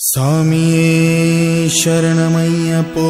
സ്വാമിയേ ശരണമയ്യപ്പോ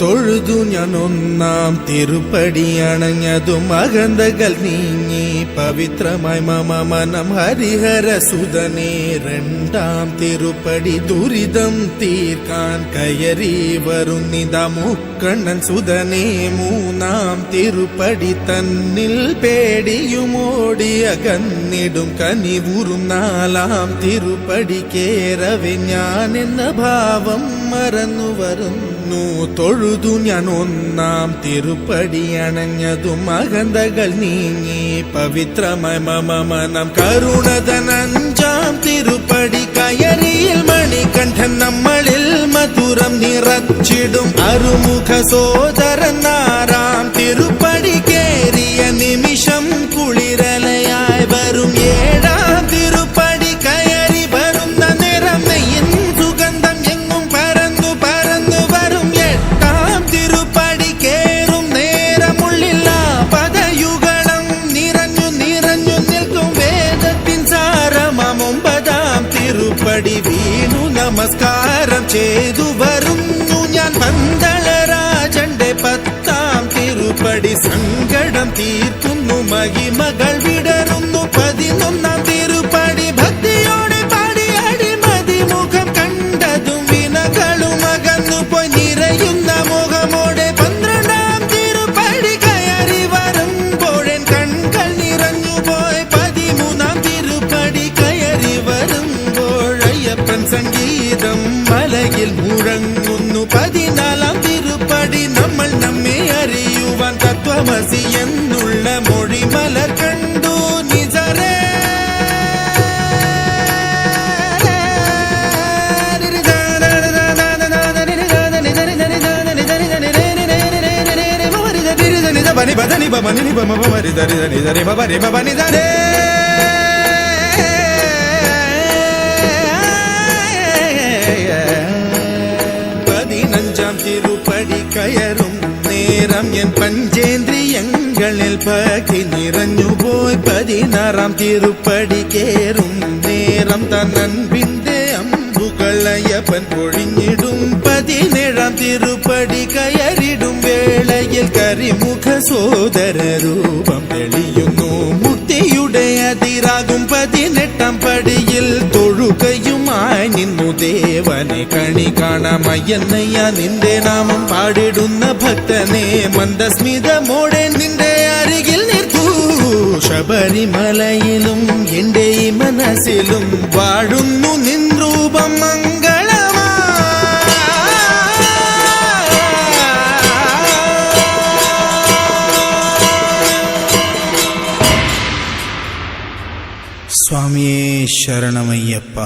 തൊഴുതു ഞാൻ ഒന്നാം തിരുപ്പടി അണഞ്ഞതും അകന്തകൾ നീങ്ങി പവിത്രമായി മമ മനം ഹരിഹരസുതനേ രണ്ടാം തിരുപ്പടി ദുരിതം തീർക്കാൻ കയറി വരുന്നിതാ മുക്കണ്ണൻ സുതനേ മൂന്നാം തിരുപ്പടി തന്നിൽ പേടിയുമോടി അകന്നിടും കനിവുറും നാലാം തിരുപ്പടി കേറവെ ഞാൻ എന്ന ഭാവം മറന്നു വരുന്നു തൊഴുതു ഞാൻ ഒന്നാം തിരുപ്പടി അണഞ്ഞതും അകന്തകൾ നീങ്ങി പവിത്രമായി മമ മനം കരുണതൻ അഞ്ചാം തിരുപ്പടി കയറിയിൽ മണികണ്ഠൻ നമ്മളിൽ മധുരം നിറച്ചിടും അറുമുഖ സോദരൻ ആറാം തിരുപ്പടി കേറിയ നിമിഷം കുളിരലയായി വരും ഏഴാം തിരുപ്പടി കയറി വരുന്ന നിറം നെയ്യിൻ സുഗന്ധം എങ്ങും പരന്നു പരന്നു വരും എട്ടാം തിരുപ്പടി കേറും നേരമുള്ളില്ല പദയുഗളം നിറഞ്ഞു നിറഞ്ഞു നിൽക്കും വേദത്തിൻ സാരമാം ഒമ്പതാം തിരുപ്പടി വീണു നമസ്കാരം ചെയ്തു വരുന്നു ഞാൻ പന്തളരാജന്റെ പത്താം തിരുപ്പടി സങ്കടം തീർക്കുന്നു മഹിമകൾ വിടരുന്നു പതിനൊന്നാം തിരുപ്പടി ഭക്തിയോടെ പാടി അടിമതി മുഖം കണ്ടതും വിനകളും അകന്നു പോയി നിറയുന്ന മുഖമോടെ പന്ത്രണ്ടാം തിരുപ്പടി കയറി വരുമ്പോഴൻ കൺകൾ നിറഞ്ഞു പോയി പതിമൂന്നാം തിരുപ്പടി കയറി വരുമ്പോഴയ്യപ്പൻ സംഗീതം മലയിൽ മുഴങ്ങുന്നു പതിനാലാം തിരുപ്പടി നമ്മൾ നമ്മെ അറിയുവാൻ തത്വമസി എന്നുള്ള മൊഴിമലർ കണ്ടു നിജരേ ബനി ബദനി ബമനി ബമബരി ദരി ദരി ദരി ബബരി ബബനി ദരേ പതിനഞ്ചാം തിരുപ്പടി കയറും നേരം എൻ പഞ്ചേന്ദ്രിയങ്ങളിൽ പകി നിറഞ്ഞുപോയി പതിനാറാം തിരുപ്പടി കേറും നേരം തന്നൻപിന്റെ അമ്പുകളയ്യപ്പൻ പൊഴിഞ്ഞിടും പതിനേഴാം തിരുപ്പടി കയറിടും വേളയിൽ കരിമുഖ സോദര രൂപം തെളിയുന്നു മുക്തിയുടെ അതിരാകും പതിനെട്ടാം പടിയിൽ തൊഴുകയുമായി നിന്നു ദേവനെ കണി കാണാമയ്യന്നയ്യ നിന്റെ നാമം പാടിടുന്ന ഭക്തനെ മന്ദസ്മിതമോടെ നിന്റെ അരികിൽ നിർത്തു ശബരിമലയിലും എന്റെ ഈ മനസ്സിലും വാഴുന്നു നിൻ രൂപം മംഗളമാ സ്വാമിയേ ശരണമയ്യപ്പ.